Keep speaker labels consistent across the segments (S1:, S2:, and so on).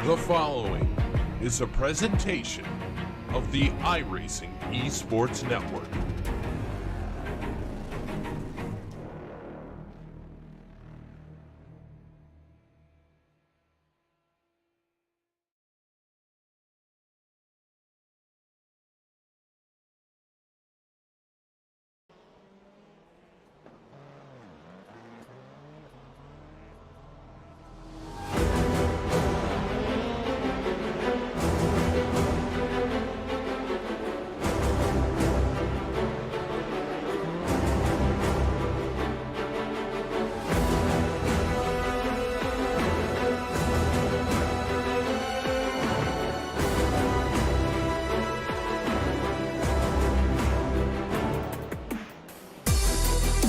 S1: The following is a presentation of the iRacing Esports Network.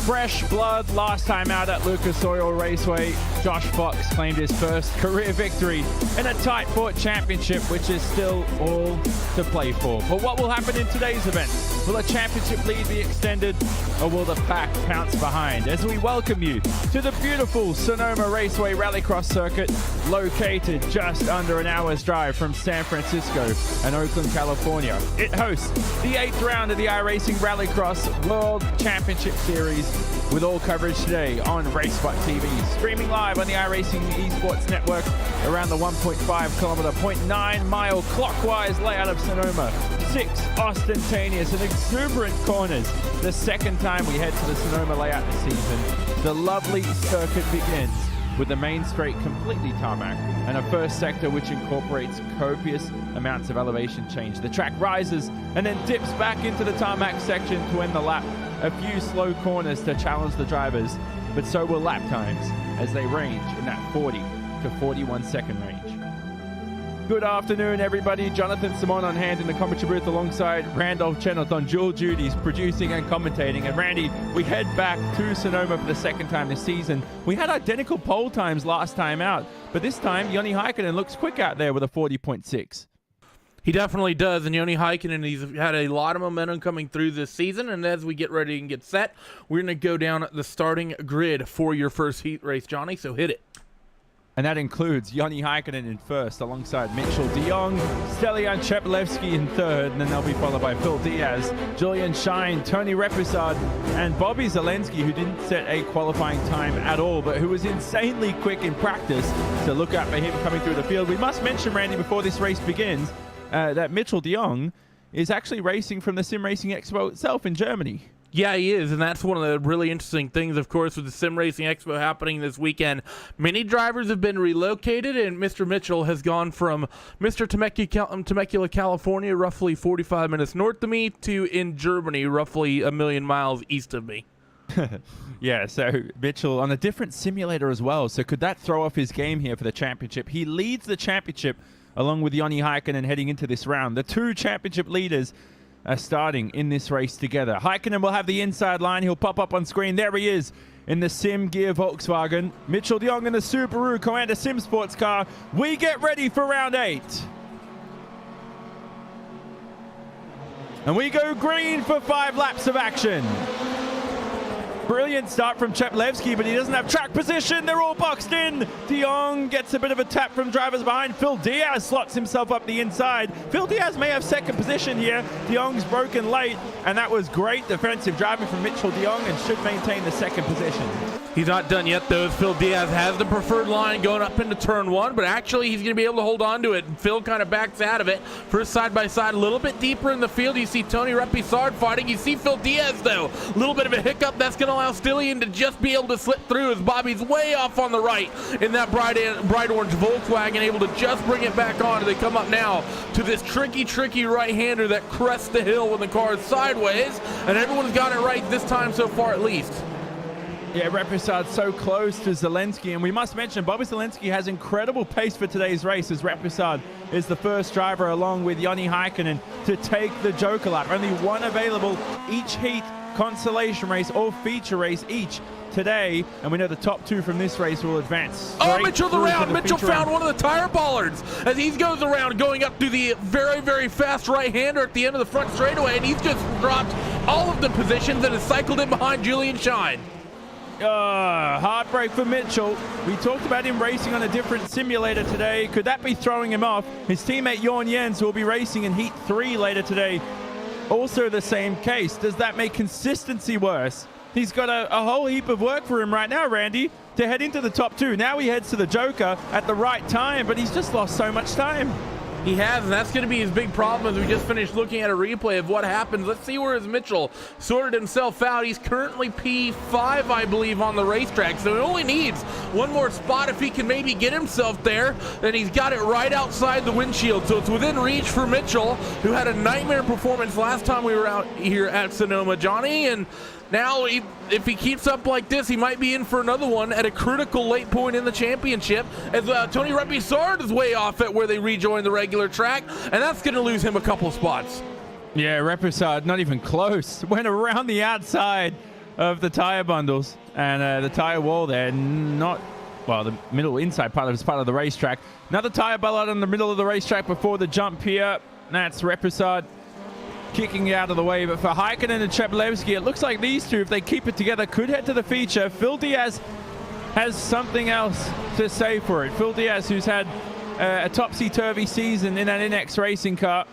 S2: Fresh blood last time out at Lucas Oil Raceway. Josh Fox claimed his first career victory in a tight-fought championship, which is still all to play for. But what will happen in today's event? Will a championship lead be extended, or will the pack pounce behind? As we welcome you to the beautiful Sonoma Raceway Rallycross circuit, located just under an hour's drive from San Francisco and Oakland, California. It hosts the 8th round of the iRacing Rallycross World Championship Series, with all coverage today on RaceSpotTV, streaming live on the iRacing Esports Network around the 1.5 kilometer, 0.9 mile clockwise layout of Sonoma. 6 ostentatious and exuberant corners. The second time we head to the Sonoma layout this season. The lovely circuit begins with the main straight completely tarmac and a first sector which incorporates copious amounts of elevation change. The track rises and then dips back into the tarmac section to end the lap. A few slow corners to challenge the drivers, but so will lap times as they range in that 40 to 41 second range. Good afternoon, everybody. Jonathan Simon on hand in the commentary booth alongside Randolph Chenot on dual duties, producing and commentating. And Randy, we head back to Sonoma for the second time this season. We had identical pole times last time out, but this time Joni Heikkinen looks quick out there with a 40.6.
S3: He definitely does, and Joni Heikkinen, he's had a lot of momentum coming through this season, and as we get ready and get set, we're going to go down the starting grid for your first heat race, Johnny, so hit it.
S2: And that includes Joni Heikkinen in first, alongside Mitchell de Jong, Stelian Cheplevsky in third, and then they'll be followed by Phil Diaz, Julian Shine, Tony Repisard, and Bobby Zelensky, who didn't set a qualifying time at all, but who was insanely quick in practice. So look out for him coming through the field. We must mention, Randy, before this race begins, that Mitchell de Jong is actually racing from the Sim Racing Expo itself in Germany.
S3: Yeah, he is, and that's one of the really interesting things, of course, with the Sim Racing Expo happening this weekend. Many drivers have been relocated, and Mr. Mitchell has gone from Mr. Temecula, California, roughly 45 minutes north of me, to in Germany, roughly a million miles east of me.
S2: Yeah, so Mitchell on a different simulator as well. So could that throw off his game here for the championship? He leads the championship along with Joni Heikkinen heading into this round. The two championship leaders are starting in this race together. Heikkinen will have the inside line. He'll pop up on screen. There he is in the Sim Gear Volkswagen. Mitchell de Jong in the Subaru Commander Sim Sports car. We get ready for round 8. And we go green for 5 laps of action. Brilliant start from Cheplevsky, but he doesn't have track position. They're all boxed in. De Jong gets a bit of a tap from drivers behind. Phil Diaz slots himself up the inside. Phil Diaz may have second position here. De Jong's broken late, and that was great defensive driving from Mitchell de Jong and should maintain the second position.
S3: He's not done yet, though. Phil Diaz has the preferred line going up into turn 1, but actually he's going to be able to hold on to it. Phil kind of backs out of it. First side-by-side, a little bit deeper in the field. You see Tony Repisard fighting. You see Phil Diaz, though. A little bit of a hiccup. That's going to allow Stilian to just be able to slip through as Bobby's way off on the right in that bright orange Volkswagen, able to just bring it back on. They come up now to this tricky right-hander that crests the hill when the car is sideways, and everyone's got it right this time so far at least.
S2: Yeah, Repisard so close to Zelensky, and we must mention Bobby Zelensky has incredible pace for today's race, as Repisard is the first driver along with Joni Heikkinen to take the Joker lap. Only one available each heat, consolation race or feature race each today, and we know the top 2 from this race will advance.
S3: Oh, Mitchell's around. Mitchell found one of the tire bollards as he goes around, going up to the very fast right-hander at the end of the front straightaway, and he's just dropped all of the positions and has cycled in behind Julian Shine.
S2: Heartbreak for Mitchell. We talked about him racing on a different simulator today. Could that be throwing him off? His teammate Jorn Jens will be racing in Heat 3 later today. Also the same case. Does that make consistency worse? He's got a whole heap of work for him right now, Randy, to head into the top 2. Now he heads to the Joker at the right time, but he's just lost so much time.
S3: He has, and that's going to be his big problem as we just finished looking at a replay of what happens. Let's see where Mitchell sorted himself out. He's currently P5, I believe, on the racetrack, so he only needs one more spot. If he can maybe get himself there, then he's got it right outside the windshield. So it's within reach for Mitchell, who had a nightmare performance last time we were out here at Sonoma, Johnny, and now, if he keeps up like this, he might be in for another one at a critical late point in the championship, as Tony Repisard is way off at where they rejoin the regular track, and that's going to lose him a couple spots.
S2: Yeah, Repisard not even close. Went around the outside of the tire bundles and the tire wall there. Not, well, the middle inside part of it's part of the racetrack. Another tire ballot in the middle of the racetrack before the jump here. That's Repisard kicking it out of the way, but for Heikkinen and Cheplevsky, it looks like these two, if they keep it together, could head to the feature. Phil Diaz has something else to say for it. Phil Diaz, who's had a topsy-turvy season in an NX racing car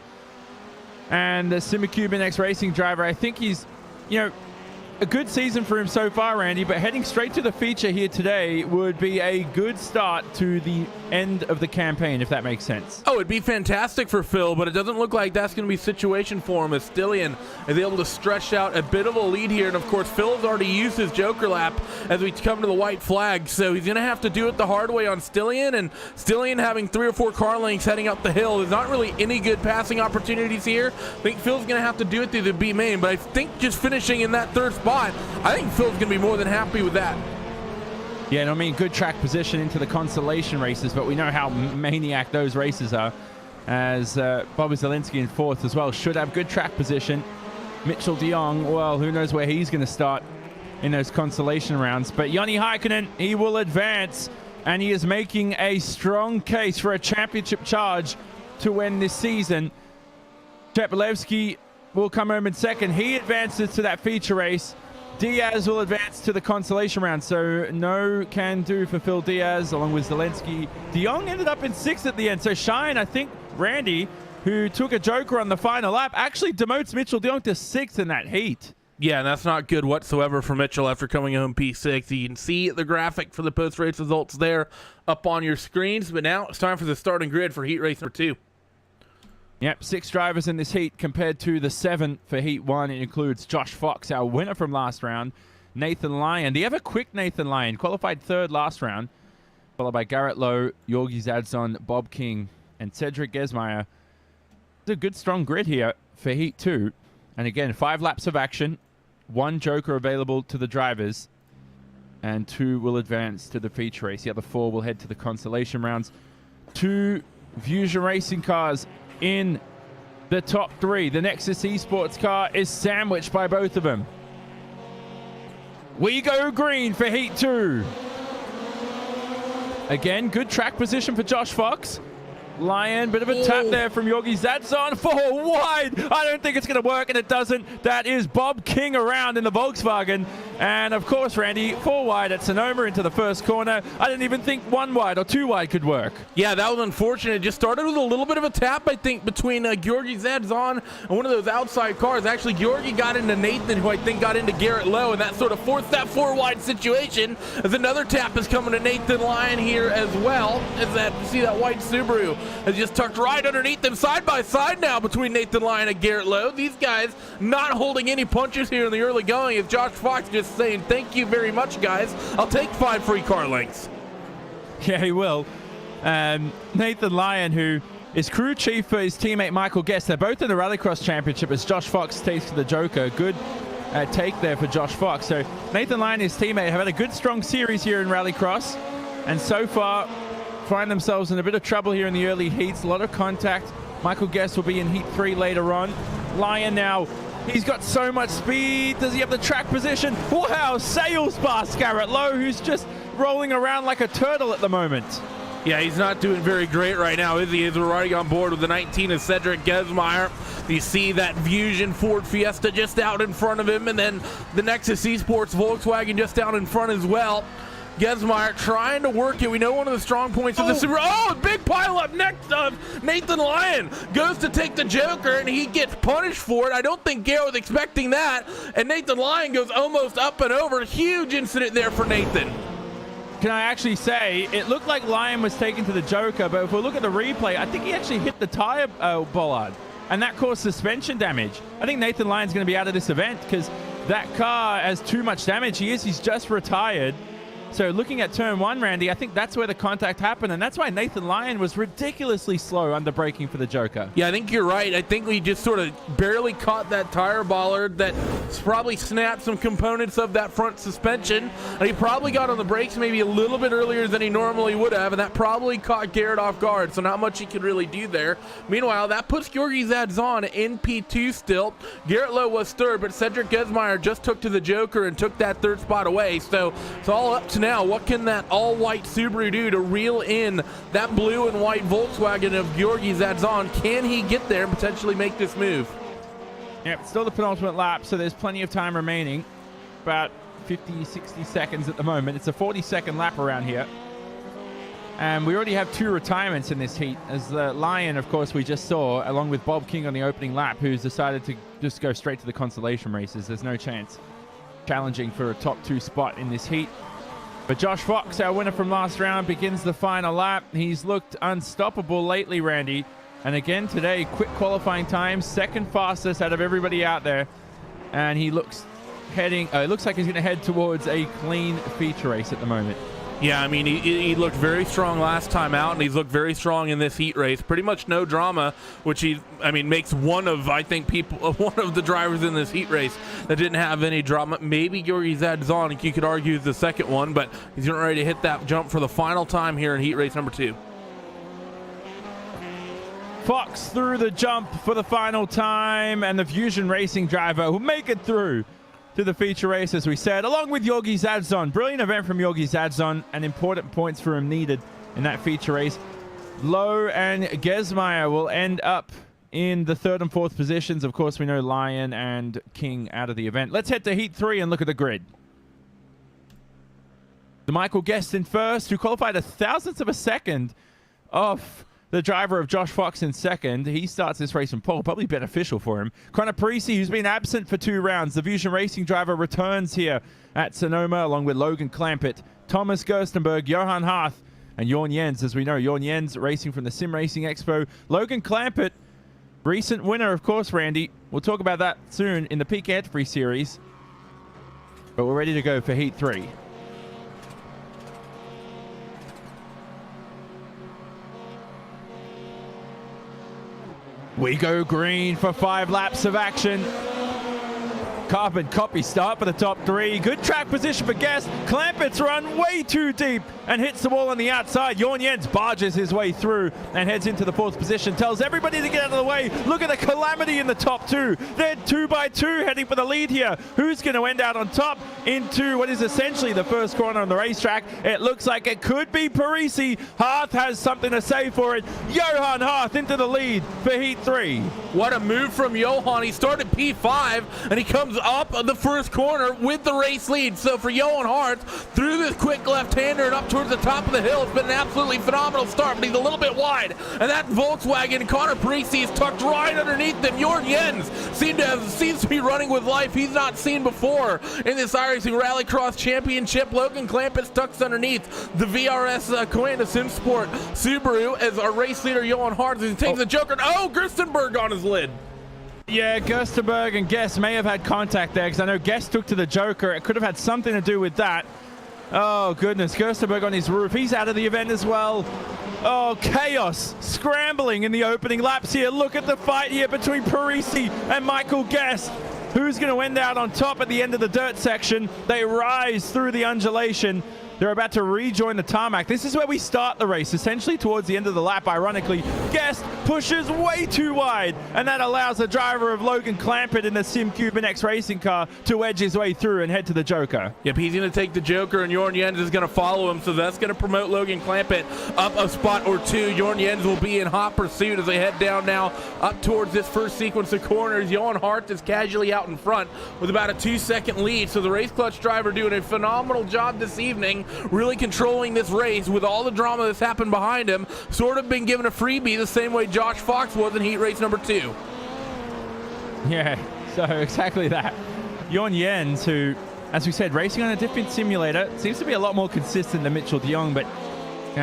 S2: and the Simucube NX racing driver. I think he's, a good season for him so far, Randy, but heading straight to the feature here today would be a good start to the end of the campaign, if that makes sense.
S3: Oh, it'd be fantastic for Phil, but it doesn't look like that's going to be a situation for him as Stillian is able to stretch out a bit of a lead here. And, of course, Phil's already used his Joker lap as we come to the white flag, so he's going to have to do it the hard way on Stillian, and Stillian having 3 or 4 car lengths heading up the hill. There's not really any good passing opportunities here. I think Phil's going to have to do it through the B main, but I think just finishing in that 3rd spot, I think Phil's going to be more than happy with that.
S2: Yeah, and I mean, good track position into the consolation races, but we know how maniac those races are. As Bobby Zielinski in 4th as well should have good track position. Mitchell de Jong, well, who knows where he's going to start in those consolation rounds. But Joni Heikkinen, he will advance, and he is making a strong case for a championship charge to win this season. Cheplevsky will come home in 2nd. He advances to that feature race. Diaz will advance to the consolation round, so no can do for Phil Diaz along with Zelensky. De Jong ended up in 6th at the end, so Shine, I think Randy, who took a Joker on the final lap, actually demotes Mitchell de Jong to 6th in that heat.
S3: Yeah, and that's not good whatsoever for Mitchell after coming home P6. You can see the graphic for the post-race results there up on your screens, but now it's time for the starting grid for heat race number 2.
S2: Yep, 6 drivers in this heat compared to the 7 for Heat 1. It includes Josh Fox, our winner from last round, Nathan Lyon, the ever-quick Nathan Lyon, qualified 3rd last round, followed by Garrett Lowe, Yorgi Zadzon, Bob King, and Cedric Gesmeyer. It's a good, strong grid here for Heat 2. And again, 5 laps of action, 1 Joker available to the drivers, and 2 will advance to the feature race. The other 4 will head to the consolation rounds. 2 Fusion Racing cars in the top 3. The Nexus Esports car is sandwiched by both of them. We go green for Heat 2. Again, good track position for Josh Fox. Lyon, bit of a tap there from Yorgi Zadzon. 4 wide. I don't think it's going to work, and it doesn't. That is Bob King around in the Volkswagen. And, of course, Randy, 4 wide at Sonoma into the first corner. I didn't even think 1 wide or 2 wide could work. Yeah, that was unfortunate. It just started with a little bit of a tap, I think, between Georgi Zadzon and one of those outside cars. Actually, Georgi got into Nathan, who I think got into Garrett Lowe, and that sort of forced that 4 wide situation as another tap is coming to Nathan Lyon here as well. As that, you see that white Subaru has just tucked right underneath them side by side now between Nathan Lyon and Garrett Lowe. These guys not holding any punches here in the early going, as Josh Fox just saying, thank you very much, guys. I'll take 5 free car lengths. Yeah, he will. Nathan Lyon, who is crew chief for his teammate Michael Guest. They're both in the Rallycross Championship as Josh Fox takes the Joker. Good take there for Josh Fox. So Nathan Lyon and his teammate have had a good, strong series here in Rallycross. And so far, find themselves in a bit of trouble here in the early heats. A lot of contact. Michael Guest will be in Heat 3 later on. Lyon now, he's got so much speed. Does he have the track position? Wow, sails past Garrett Lowe, who's just rolling around like a turtle at the moment.
S3: Yeah, he's not doing very great right now, is he? As we're already on board with the 19 of Cedric Gesmeyer. You see that Fusion Ford Fiesta just out in front of him, and then the Nexus Esports Volkswagen just out in front as well. Gesmeyer trying to work it. We know one of the strong points of the Super. Oh, big pile up next of Nathan Lyon goes to take the Joker, and he gets punished for it. I don't think Garrett was expecting that, and Nathan Lyon goes almost up and over. Huge incident there for Nathan.
S2: Can I actually say, it looked like Lyon was taken to the Joker, but if we look at the replay, I think he actually hit the tire bollard, and that caused suspension damage. I think Nathan Lyon's going to be out of this event because that car has too much damage. He's just retired. So looking at turn one, Randy, I think that's where the contact happened, and that's why Nathan Lyon was ridiculously slow under braking for the Joker.
S3: Yeah, I think you're right. I think we just sort of barely caught that tire bollard that probably snapped some components of that front suspension. And he probably got on the brakes maybe a little bit earlier than he normally would have, and that probably caught Garrett off guard, so not much he could really do there. Meanwhile, that puts Georgi Zadzon in P2 still. Garrett Lowe was third, but Cedric Gesmeyer just took to the Joker and took that third spot away. So it's all up to now. What can that all-white Subaru do to reel in that blue and white Volkswagen of Georgi Zadzon? Can he get there and potentially make this move?
S2: Yep, still the penultimate lap, so there's plenty of time remaining. About 50, 60 seconds at the moment. It's a 40-second lap around here. And we already have 2 retirements in this heat, as the Lion, of course, we just saw, along with Bob King on the opening lap, who's decided to just go straight to the consolation races. There's no chance challenging for a top 2 spot in this heat. But Josh Fox, our winner from last round, begins the final lap. He's looked unstoppable lately, Randy. And again today, quick qualifying time, second fastest out of everybody out there. And he looks it looks like he's going to head towards a clean feature race at the moment.
S3: Yeah, I mean, he looked very strong last time out, and he's looked very strong in this heat race. Pretty much no drama, which makes one of the drivers in this heat race that didn't have any drama. Maybe Georgi Zadzon, you could argue, is the second one, but he's getting ready to hit that jump for the final time here in heat race number 2.
S2: Fox through the jump for the final time, and the Fusion Racing driver will make it through to the feature race, as we said, along with Georgi Zadzon. Brilliant event from Georgi Zadzon, and important points for him needed in that feature race. Lowe and Gesmeyer will end up in the 3rd and 4th positions. Of course, we know Lyon and King out of the event. Let's head to Heat 3 and look at the grid. The Michael Guest in first, who qualified a thousandth of a second off the driver of Josh Fox in second. He starts this race in pole, probably beneficial for him. Connor Parisi, who's been absent for 2 rounds. The Fusion Racing driver returns here at Sonoma, along with Logan Clampett, Thomas Gerstenberg, Johan Harth, and Jorn Jens. As we know, Jorn Jens racing from the Sim Racing Expo. Logan Clampett, recent winner, of course, Randy. We'll talk about that soon in the Peak Entry Series. But we're ready to go for Heat 3. We go green for 5 laps of action. Carbon copy start for the top 3. Good track position for Guest. Clampett's run way too deep and hits the wall on the outside. Jorn Jens barges his way through and heads into the 4th position. Tells everybody to get out of the way. Look at the calamity in the top 2. They're 2 by 2 heading for the lead here. Who's going to end out on top into what is essentially the first corner on the racetrack? It looks like it could be Parisi. Harth has something to say for it. Johan Harth into the lead for Heat 3.
S3: What a move from Johan. He started P5 and he comes up the first corner with the race lead. So for Johan Harth, through this quick left-hander and up towards the top of the hill, it's been an absolutely phenomenal start, but he's a little bit wide. And that Volkswagen, Connor Parisi, is tucked right underneath them. Jorn Jens seems to be running with life he's not seen before in this iRacing Rallycross Championship. Logan Clampett's tucked underneath the VRS Coanda SimSport Subaru as our race leader Johan Harth takes the Joker. Oh, Gerstenberg on his lid.
S2: Yeah, Gerstenberg and Guest may have had contact there, because I know Guest took to the Joker. It could have had something to do with that. Oh, goodness. Gerstenberg on his roof. He's out of the event as well. Oh, chaos. Scrambling in the opening laps here. Look at the fight here between Parisi and Michael Guest. Who's going to end out on top at the end of the dirt section? They rise through the undulation. They're about to rejoin the tarmac. This is where we start the race, essentially towards the end of the lap. Ironically, Guest pushes way too wide, and that allows the driver of Logan Clampett in the SimCube NX racing car to edge his way through and head to the Joker.
S3: Yep, he's going to take the Joker, and Jorn Jens is going to follow him, so that's going to promote Logan Clampett up a spot or two. Jorn Jens will be in hot pursuit as they head down now up towards this first sequence of corners. Johan Hart is casually out in front with about a 2-second lead, so the Race Clutch driver doing a phenomenal job this evening, really controlling this race with all the drama that's happened behind him. Sort of been given a freebie the same way Josh Fox was in heat race number 2.
S2: Yeah, so exactly that. Jorn Jens, who, as we said, racing on a different simulator, seems to be a lot more consistent than Mitchell de Jong, but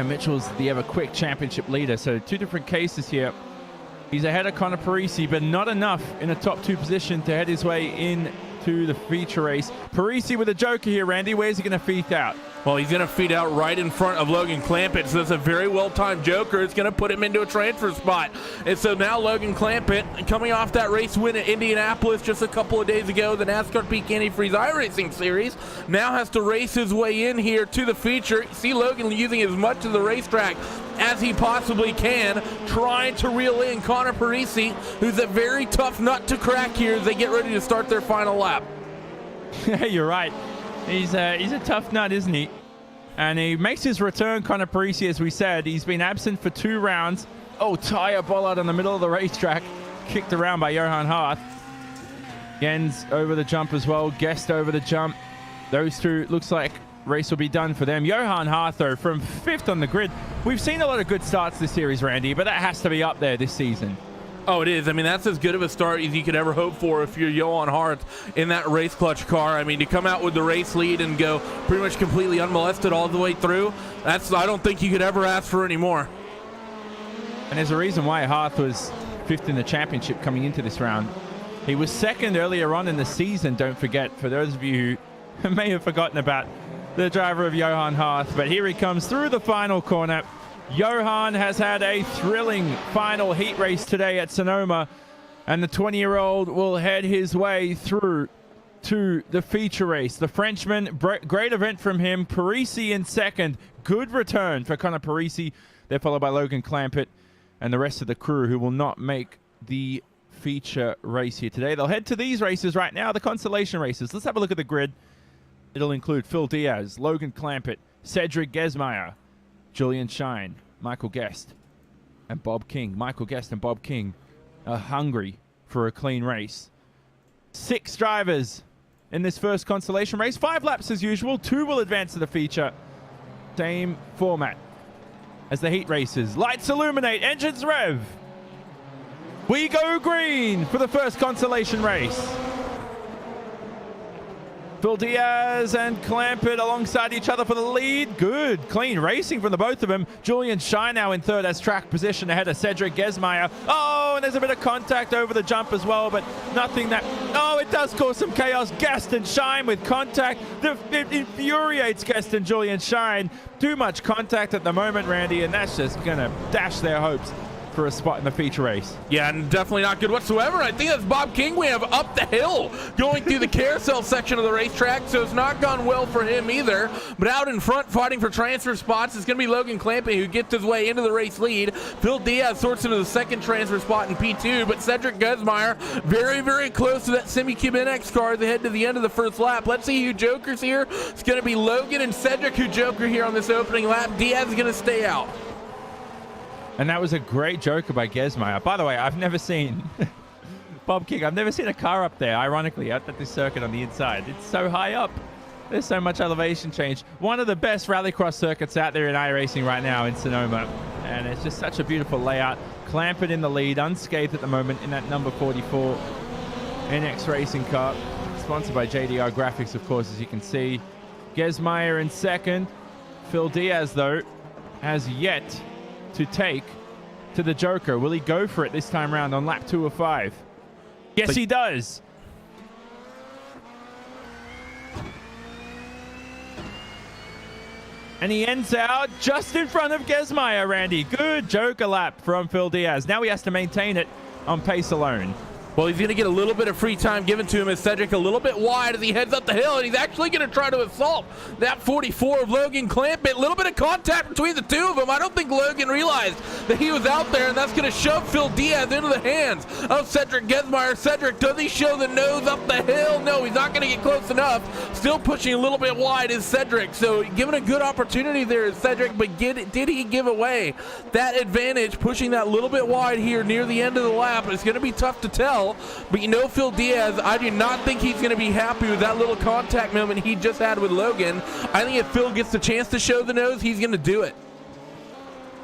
S2: Mitchell's the ever-quick championship leader, so 2 different cases here. He's ahead of Connor Parisi, but not enough in a top 2 position to head his way into the feature race. Parisi with a Joker here, Randy. Where's he going to feed out?
S3: Well, he's going to feed out right in front of Logan Clampett, so that's a very well-timed Joker. It's going to put him into a transfer spot. And so now Logan Clampett, coming off that race win at Indianapolis just a couple of days ago, the NASCAR Peak Antifreeze iRacing Series, now has to race his way in here to the feature. See Logan using as much of the racetrack as he possibly can, trying to reel in Connor Parisi, who's a very tough nut to crack here as they get ready to start their final lap.
S2: Yeah, you're right. He's a tough nut, isn't he? And he makes his return, Connor Parisi, as we said. He's been absent for 2 rounds. Oh, tire bollard in the middle of the racetrack. Kicked around by Johan Hart. Jens over the jump as well. Guest over the jump. Those 2, looks like race will be done for them. Johan Hart, though, from 5th on the grid. We've seen a lot of good starts this series, Randy, but that has to be up there this season.
S3: Oh, it is. I mean, that's as good of a start as you could ever hope for if you're Johan Hart in that Race Clutch car. I mean, to come out with the race lead and go pretty much completely unmolested all the way through, I don't think you could ever ask for any more.
S2: And there's a reason why Hart was 5th in the championship coming into this round. He was 2nd earlier on in the season, don't forget, for those of you who may have forgotten about the driver of Johan Hart. But here he comes through the final corner. Johan has had a thrilling final heat race today at Sonoma, and the 20-year-old will head his way through to the feature race. The Frenchman, great event from him. Parisi in 2nd. Good return for Connor Parisi. They're followed by Logan Clampett and the rest of the crew who will not make the feature race here today. They'll head to these races right now, the consolation races. Let's have a look at the grid. It'll include Phil Diaz, Logan Clampett, Cedric Gesmeyer, Julian Shine, Michael Guest, and Bob King. Michael Guest and Bob King are hungry for a clean race. 6 drivers in this first consolation race. 5 laps as usual. 2 will advance to the feature. Same format as the heat races. Lights illuminate, engines rev. We go green for the first consolation race. Phil Diaz and Clampett alongside each other for the lead. Good, clean racing from the both of them. Julian Shine now in 3rd as track position ahead of Cedric Gesmeyer. Oh, and there's a bit of contact over the jump as well, but nothing that... Oh, it does cause some chaos. Guest and Shine with contact. It infuriates Guest and Julian Shine. Too much contact at the moment, Randy, and that's just going to dash their hopes for a spot in the feature race.
S3: Yeah, and definitely not good whatsoever. I think that's Bob King we have up the hill going through the carousel section of the racetrack, so it's not gone well for him either. But out in front fighting for transfer spots is going to be Logan Clampett, who gets his way into the race lead. Phil Diaz sorts into the 2nd transfer spot in P2, but Cedric Gesmeyer very, very close to that SimCube NX car as they head to the end of the first lap. Let's see who jokers here. It's going to be Logan and Cedric who joker here on this opening lap. Diaz is going to stay out.
S2: And that was a great joker by Gesmeyer. By the way, I've never seen Bob King. I've never seen a car up there, ironically, out at this circuit on the inside. It's so high up. There's so much elevation change. One of the best rallycross circuits out there in iRacing right now in Sonoma. And it's just such a beautiful layout. Clampett in the lead, unscathed at the moment in that number 44 NX racing car. Sponsored by JDR Graphics, of course, as you can see. Gesmeyer in 2nd. Phil Diaz, though, has yet to take to the Joker. Will he go for it this time around on lap 2 of 5? Yes, he does. And he ends out just in front of Gesmeyer, Randy. Good Joker lap from Phil Diaz. Now he has to maintain it on pace alone.
S3: Well, he's going to get a little bit of free time given to him as Cedric a little bit wide as he heads up the hill, and he's actually going to try to assault that 44 of Logan Clampett. A little bit of contact between the two of them. I don't think Logan realized that he was out there, and that's going to shove Phil Diaz into the hands of Cedric Gesmeyer. Cedric, does he show the nose up the hill? No, he's not going to get close enough. Still pushing a little bit wide is Cedric, so given a good opportunity there is Cedric, but did he give away that advantage, pushing that little bit wide here near the end of the lap? It's going to be tough to tell. But you know, Phil Diaz, I do not think he's going to be happy with that little contact moment he just had with Logan. I think if Phil gets the chance to show the nose, he's going to do it.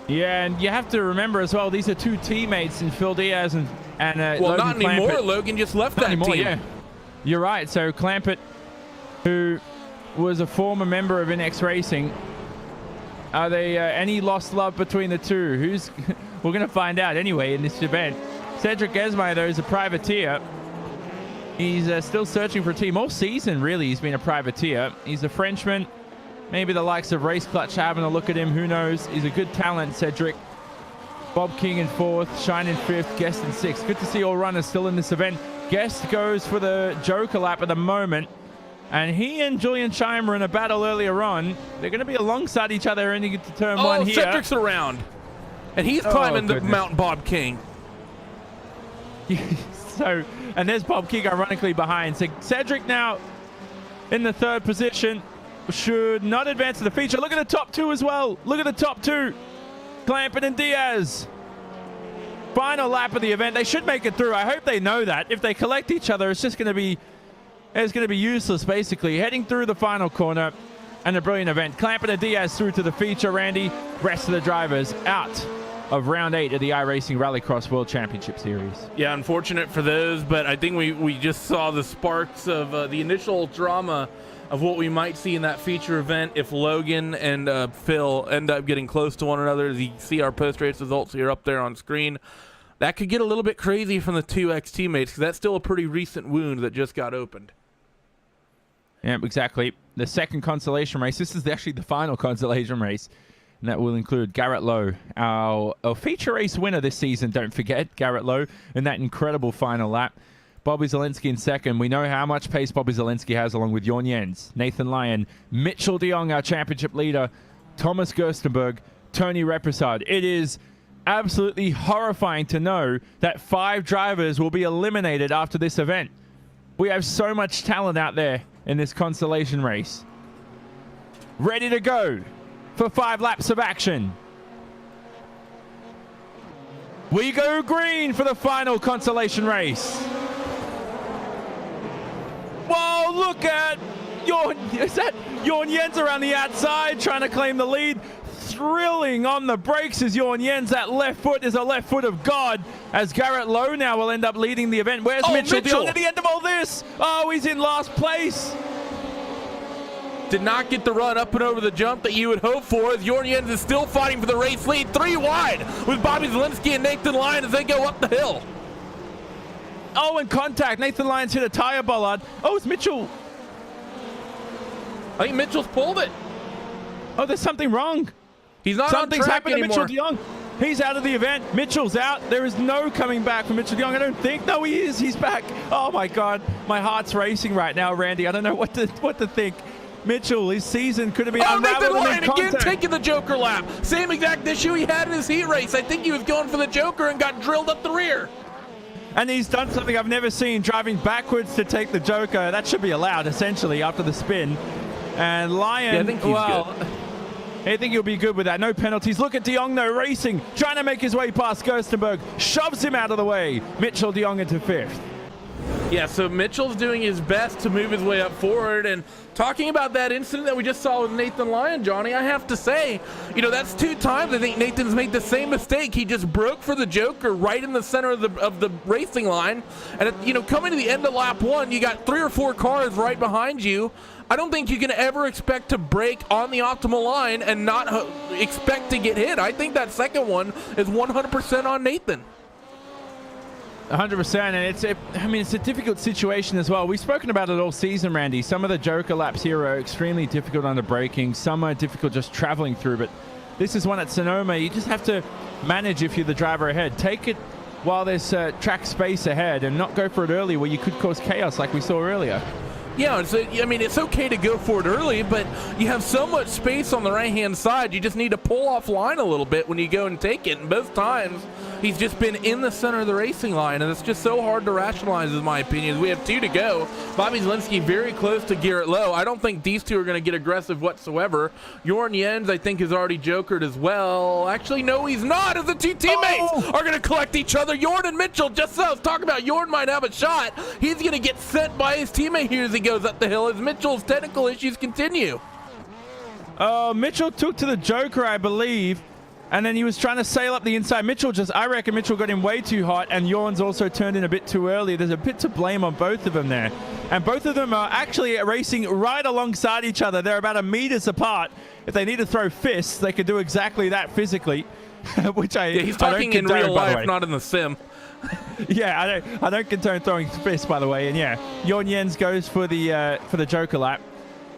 S2: Yeah, and you have to remember as well, these are two teammates in Phil Diaz and
S3: well,
S2: Logan
S3: not anymore.
S2: Clampett.
S3: Logan just left that
S2: anymore,
S3: team.
S2: Yeah. You're right. So Clampett, who was a former member of NX Racing, are they any lost love between the two? We're going to find out anyway in this event. Cedric Gesmeyer, though, is a privateer. He's still searching for a team all season, really. He's been a privateer. He's a Frenchman. Maybe the likes of Race Clutch having a look at him. Who knows? He's a good talent, Cedric. Bob King in 4th, Shine in 5th, Guest in 6th. Good to see all runners still in this event. Guest goes for the Joker lap at the moment. And he and Julian Shine were in a battle earlier on. They're going to be alongside each other and you get to turn one here.
S3: Cedric's around. And he's climbing the Mount Bob King.
S2: So, and there's Bob King ironically behind. So Cedric now in the 3rd position, should not advance to the feature. Look at the top 2 as well. Look at the top 2. Clampett and Diaz. Final lap of the event. They should make it through. I hope they know that. If they collect each other, it's just going to be useless basically. Heading through the final corner and a brilliant event. Clampett and Diaz through to the feature, Randy. Rest of the drivers out of round 8 of the iRacing Rallycross World Championship Series.
S3: Yeah, unfortunate for those, but I think we just saw the sparks of the initial drama of what we might see in that feature event if Logan and Phil end up getting close to one another. As you see our post-race results here up there on screen, that could get a little bit crazy from the 2X teammates because that's still a pretty recent wound that just got opened.
S2: Yeah, exactly. The second consolation race. This is actually the final consolation race. And that will include Garrett Lowe, our feature race winner this season. Don't forget, Garrett Lowe in that incredible final lap. Bobby Zielinski in 2nd. We know how much pace Bobby Zielinski has along with Jorn Jens, Nathan Lyon, Mitchell de Jong, our championship leader, Thomas Gerstenberg, Tony Reprasad. It is absolutely horrifying to know that 5 drivers will be eliminated after this event. We have so much talent out there in this consolation race. Ready to go for 5 laps of action. We go green for the final consolation race. Whoa, look at Jorn Jens around the outside trying to claim the lead. Thrilling on the brakes is Jorn Jens. That left foot is a left foot of God as Garrett Lowe now will end up leading the event. Where's Mitchell de Jong at the end of all this? Oh, he's in last place.
S3: Did not get the run up and over the jump that you would hope for, as Jorn Jens is still fighting for the race lead. 3 wide with Bobby Zielinski and Nathan Lyon as they go up the hill.
S2: Oh, and contact. Nathan Lyon's hit a tire bollard. Oh, it's Mitchell.
S3: I think Mitchell's pulled it.
S2: Oh, there's something wrong.
S3: He's not
S2: Something's
S3: on track
S2: happened
S3: anymore.
S2: to Mitchell de Jong. He's out of the event. Mitchell's out. There is no coming back for Mitchell de Jong, I don't think. No, he is. He's back. Oh, my God. My heart's racing right now, Randy. I don't know what to think. Mitchell, his season could have been unraveled.
S3: Nathan Lyon again taking the Joker lap. Same exact issue he had in his heat race. I think he was going for the Joker and got drilled up the rear.
S2: And he's done something I've never seen, driving backwards to take the Joker. That should be allowed, essentially, after the spin. And Lyon,
S3: yeah, I think he's good.
S2: I think he'll be good with that. No penalties. Look at de Jong, though, racing, trying to make his way past Gerstenberg. Shoves him out of the way. Mitchell de Jong into 5th.
S3: Yeah, so Mitchell's doing his best to move his way up forward. And talking about that incident that we just saw with Nathan Lyon, Johnny, I have to say, that's 2 times I think Nathan's made the same mistake. He just broke for the Joker right in the center of the racing line. And, coming to the end of lap 1, you got 3 or 4 cars right behind you. I don't think you can ever expect to break on the optimal line and not expect to get hit. I think that second one is 100% on Nathan.
S2: 100%, and it's a difficult situation as well. We've spoken about it all season, Randy. Some of the Joker laps here are extremely difficult under braking. Some are difficult just traveling through, but this is one at Sonoma. You just have to manage if you're the driver ahead. Take it while there's track space ahead and not go for it early where you could cause chaos like we saw earlier.
S3: Yeah, I mean, it's okay to go for it early, but you have so much space on the right-hand side, you just need to pull offline a little bit when you go and take it. And both times, he's just been in the center of the racing line, and it's just so hard to rationalize, in my opinion. We have 2 to go. Bobby Zalenski very close to Garrett Lowe. I don't think these two are going to get aggressive whatsoever. Jorn Jens, I think, is already jokered as well. Actually, no, he's not, as the 2 teammates are going to collect each other. Jorn and Mitchell, just so I was talking about, Jorn might have a shot. He's going to get sent by his teammate here as he goes up the hill as Mitchell's technical issues continue.
S2: Mitchell took to the Joker, I believe, and then he was trying to sail up the inside. I reckon Mitchell got him way too hot, and Jorn's also turned in a bit too early. There's a bit to blame on both of them there. And both of them are actually racing right alongside each other. They're about 1 meters apart. If they need to throw fists, they could do exactly that physically, which
S3: he's talking in real life, not in the sim.
S2: Yeah, I don't condone throwing fists, by the way. And yeah, Jorn Jens goes for the Joker lap.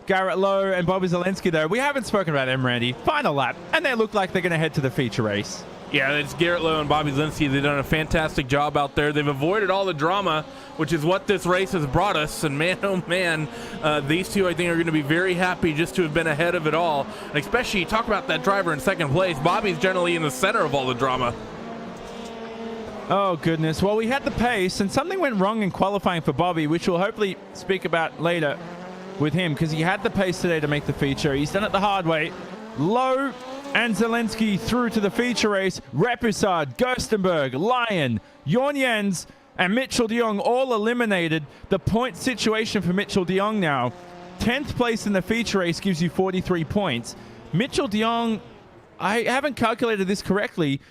S2: Garrett Lowe and Bobby Zalenski, though, we haven't spoken about them, Randy. Final lap, and they look like they're going to head to the feature race.
S3: Yeah, it's Garrett Lowe and Bobby Zalenski. They've done a fantastic job out there. They've avoided all the drama, which is what this race has brought us. And man, oh man, these two, I think, are going to be very happy just to have been ahead of it all. And especially, you talk about that driver in second place. Bobby's generally in the center of all the drama.
S2: Oh, goodness. Well, we had the pace, and something went wrong in qualifying for Bobby, which we'll hopefully speak about later with him, because he had the pace today to make the feature. He's done it the hard way. Lowe and Zalenski through to the feature race. Repisard, Gerstenberg, Lyon, Jorn Jens, and Mitchell de Jong all eliminated. The point situation for Mitchell de Jong now. 10th place in the feature race gives you 43 points. Mitchell de Jong, I haven't calculated this correctly,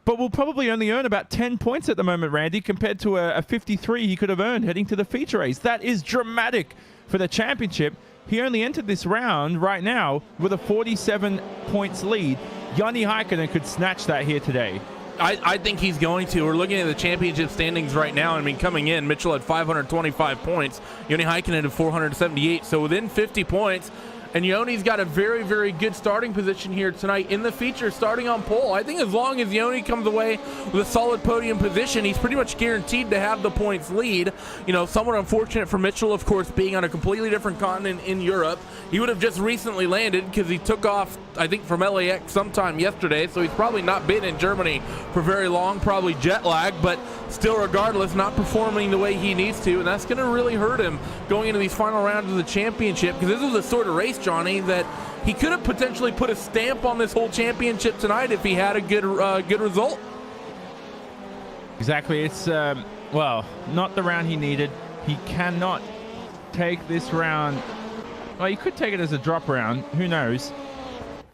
S2: but will probably only earn about 10 points at the moment, Randy, compared to a 53 he could have earned heading to the feature race. That is dramatic for the championship. He only entered this round right now with a 47 points lead. Joni Heikkinen could snatch that here today.
S3: I think he's going to. We're looking at the championship standings right now. I mean, coming in, Mitchell had 525 points. Joni Heikkinen had 478, so within 50 points. And Yoni's got a very, very good starting position here tonight in the feature, starting on pole. I think as long as Joni comes away with a solid podium position, he's pretty much guaranteed to have the points lead. You know, somewhat unfortunate for Mitchell, of course, being on a completely different continent in Europe. He would have just recently landed because he took off, I think, from LAX sometime yesterday, so he's probably not been in Germany for very long, probably jet lag, but still, regardless, not performing the way he needs to, and that's going to really hurt him going into these final rounds of the championship, because this was the sort of race, Johnny, that he could have potentially put a stamp on this whole championship tonight if he had a good result.
S2: Exactly. It's, well, not the round he needed. He cannot take this round. Well, he could take it as a drop round. Who knows?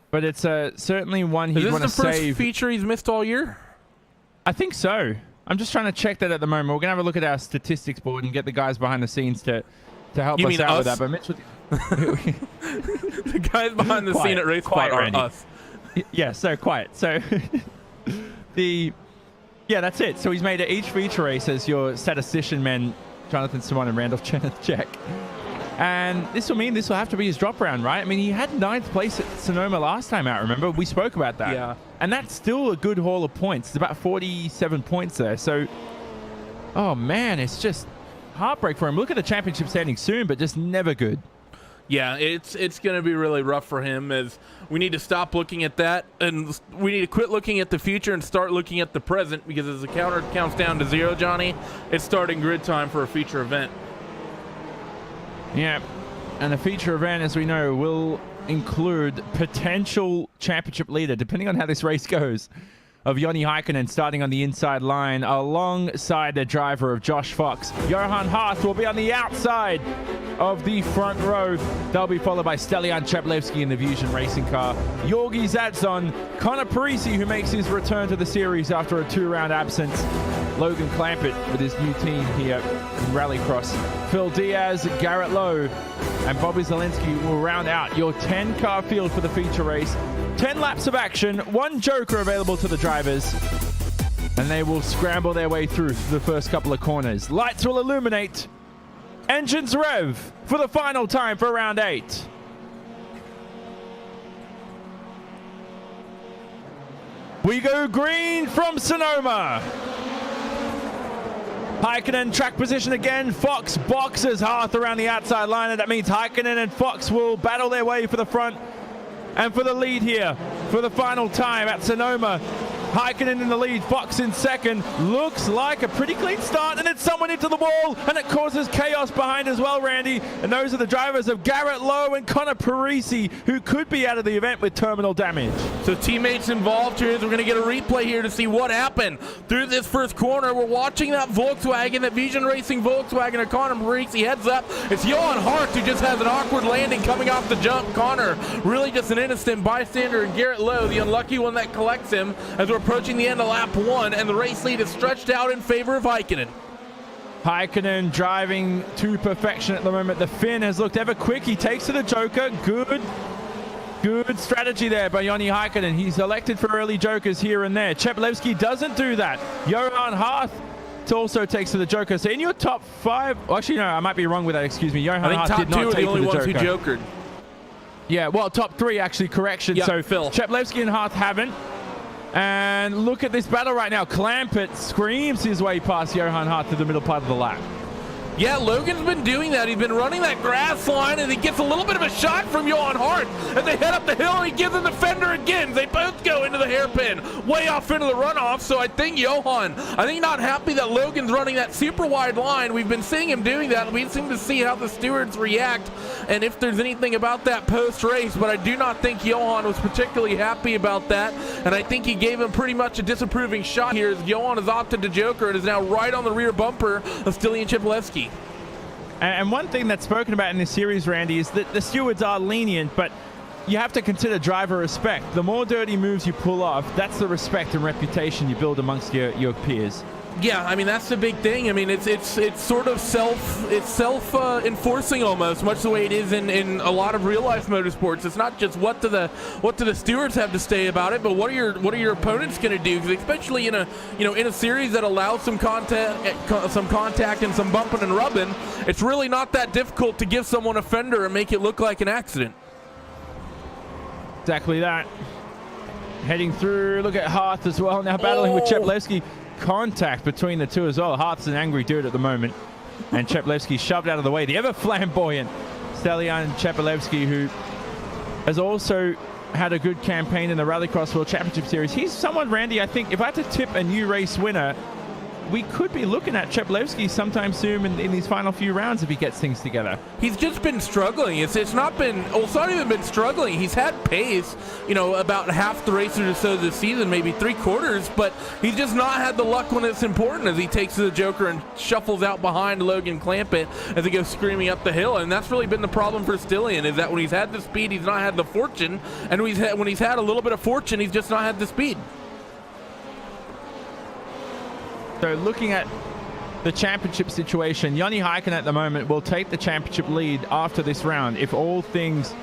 S2: But it's certainly one he'd want to save.
S3: Is this the first feature he's missed all year?
S2: I think so. I'm just trying to check that at the moment. We're going to have a look at our statistics board and get the guys behind the scenes to help us out with that. But Mitchell,
S3: the guys behind the scene at RaceSpot are us.
S2: Yeah, so quiet. So yeah, that's it. So he's made it each feature race as your statistician men, Jonathan Simon and Randolph check. And this will mean this will have to be his drop round, right? I mean, he had 9th place at Sonoma last time out, remember? We spoke about that.
S3: Yeah.
S2: And that's still a good haul of points. It's about 47 points there. So, oh man, it's just heartbreak for him. Look at the championship standing soon, but just never good.
S3: Yeah, it's going to be really rough for him, as we need to stop looking at that, and we need to quit looking at the future and start looking at the present, because as the counter counts down to 0, Johnny, it's starting grid time for a feature event.
S2: Yeah, and the feature event, as we know, will include potential championship leader, depending on how this race goes, of Joni Heikkinen starting on the inside line alongside the driver of Josh Fox. Johan Haas will be on the outside of the front row. They'll be followed by Stelian Chaplevsky in the Fusion racing car. Georgi Zadzon, Connor Parisi, who makes his return to the series after a 2-round absence. Logan Clampett with his new team here in Rallycross. Phil Diaz, Garrett Lowe, and Bobby Zalenski will round out your 10-car field for the feature race. 10 laps of action, 1 joker available to the drivers, and they will scramble their way through the first couple of corners. Lights will illuminate. Engines rev for the final time for round 8. We go green from Sonoma. Heikkinen track position again. Fox boxes Hearth around the outside line, and that means Heikkinen and Fox will battle their way for the front and for the lead here for the final time at Sonoma. Heikkinen in the lead, Fox in second. Looks like a pretty clean start, and it's someone into the wall, and it causes chaos behind as well, Randy. And those are the drivers of Garrett Lowe and Connor Parisi, who could be out of the event with terminal damage.
S3: So teammates involved here. We're going to get a replay here to see what happened through this first corner. We're watching that Volkswagen, that Vision Racing Volkswagen, and Connor Parisi heads up. It's Johan Hart who just has an awkward landing coming off the jump. Connor, really just an innocent bystander, and Garrett Lowe, the unlucky one that collects him as we're approaching the end of lap 1, and the race lead is stretched out in favor of Heikkinen.
S2: Heikkinen driving to perfection at the moment. The Finn has looked ever quick. He takes to the Joker. Good strategy there by Joni Heikkinen. He's elected for early Jokers here and there. Cheplevsky doesn't do that. Johan Hart also takes to the Joker. So in your top 5, actually no, I might be wrong with that. Excuse me. Johan Hart did not take to the Joker. I think top 2 are the only ones who jokered. Yeah, well, top 3 actually, correction.
S3: Yep,
S2: so
S3: Phil.
S2: Cheplevsky and Hart haven't. And look at this battle right now. Clampett screams his way past Johan Hart to the middle part of the lap.
S3: Yeah, Logan's been doing that. He's been running that grass line, and he gets a little bit of a shot from Johan Hart. And they head up the hill, and he gives him the fender again. They both go into the hairpin, way off into the runoff. So I think Johan, not happy that Logan's running that super wide line. We've been seeing him doing that. We seem to see how the stewards react and if there's anything about that post-race. But I do not think Johan was particularly happy about that. And I think he gave him pretty much a disapproving shot here as Johan has opted to Joker and is now right on the rear bumper of Stilian Cheplevsky.
S2: And one thing that's spoken about in this series, Randy, is that the stewards are lenient, but you have to consider driver respect. The more dirty moves you pull off, that's the respect and reputation you build amongst your peers.
S3: Yeah, I mean, that's the big thing. I mean, it's sort of self-enforcing almost, much the way it is in a lot of real-life motorsports. It's not just what do the stewards have to say about it, but what are your opponents going to do? Because especially in a series that allows some contact and some bumping and rubbing, it's really not that difficult to give someone a fender and make it look like an accident.
S2: Exactly that. Heading through, look at Hearth as well, now battling with Cheplevsky. Contact between the two as well. Hart's an angry dude at the moment, and Cheplevsky shoved out of the way. The ever flamboyant Stelian Cheplevsky, who has also had a good campaign in the Rallycross World Championship Series. He's someone, Randy, I think if I had to tip a new race winner, we could be looking at Cheplevsky sometime soon in these final few rounds if he gets things together.
S3: He's just been struggling. It's not even been struggling. He's had pace, about half the races or so this season, maybe 3/4, but he's just not had the luck when it's important as he takes to the Joker and shuffles out behind Logan Clampett as he goes screaming up the hill. And that's really been the problem for Stilian, is that when he's had the speed, he's not had the fortune, and when he's had a little bit of fortune, he's just not had the speed.
S2: So looking at the championship situation, Joni Heikkinen at the moment will take the championship lead after this round. If all things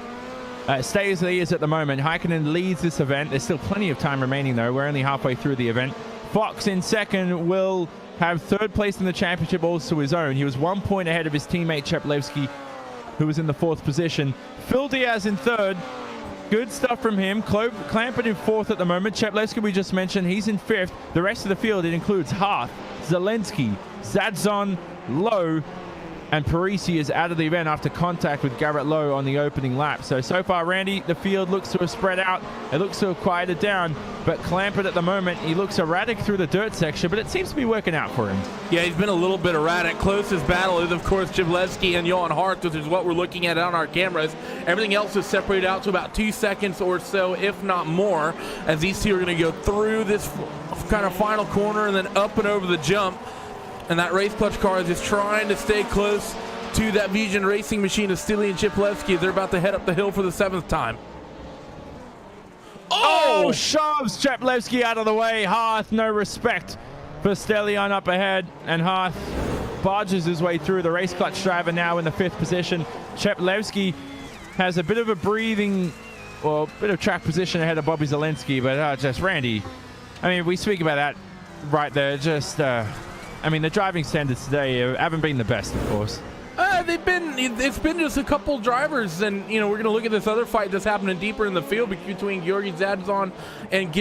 S2: stay as they is at the moment, Heikkinen leads this event. There's still plenty of time remaining though. We're only halfway through the event. Fox in second will have 3rd place in the championship also his own. He was 1 point ahead of his teammate Cheplevsky, who was in the 4th position. Phil Diaz in 3rd. Good stuff from him. Clampett in 4th at the moment. Cheplevsky, we just mentioned, he's in 5th. The rest of the field, it includes Hart, Zelensky, Zadzon, Lowe, and Parisi is out of the event after contact with Garrett Lowe on the opening lap. So far, Randy, the field looks to have spread out. It looks to have quieted down, but Clampett at the moment, he looks erratic through the dirt section, but it seems to be working out for him.
S3: Yeah, he's been a little bit erratic. Closest battle is, of course, Cheplevsky and Johan Hart, which is what we're looking at on our cameras. Everything else is separated out to about 2 seconds or so, if not more, as these two are going to go through this kind of final corner and then up and over the jump. And that race clutch car is just trying to stay close to that Vision Racing machine of Stilian Cheplevsky as they're about to head up the hill for the 7th time.
S2: Oh! Shoves Cheplevsky out of the way. Hearth, no respect for Stelian up ahead. And Hearth barges his way through. The race clutch driver now in the 5th position. Cheplevsky has a bit of a bit of track position ahead of Bobby Zelensky. But just Randy, I mean, we speak about that right there. Just... the driving standards today haven't been the best, of course.
S3: it's been just a couple drivers, and we're going to look at this other fight that's happening deeper in the field between Georgi Zadzon and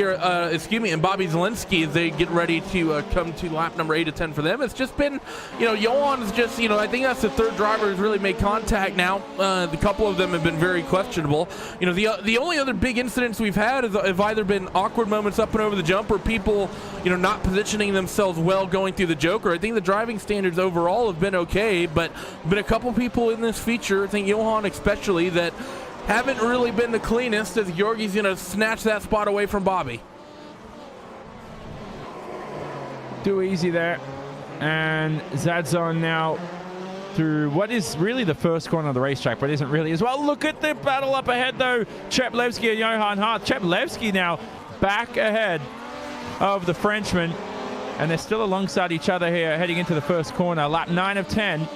S3: Bobby Zelensky as they get ready to come to lap number 8 of 10 for them. It's just been, Johan's just, I think that's the third driver who's really made contact now. The couple of them have been very questionable. The only other big incidents we've had have either been awkward moments up and over the jump, or people, not positioning themselves well going through the Joker. I think the driving standards overall have been okay, but been a couple people in this feature, I think Johan especially, that haven't really been the cleanest, as Georgi's going to snatch that spot away from Bobby.
S2: Too easy there. And Zadzon now through what is really the first corner of the racetrack, but isn't really as well. Look at the battle up ahead, though. Cheplevsky and Johan Hart. Cheplevsky now back ahead of the Frenchman, and they're still alongside each other here heading into the first corner. Lap 9 of 10.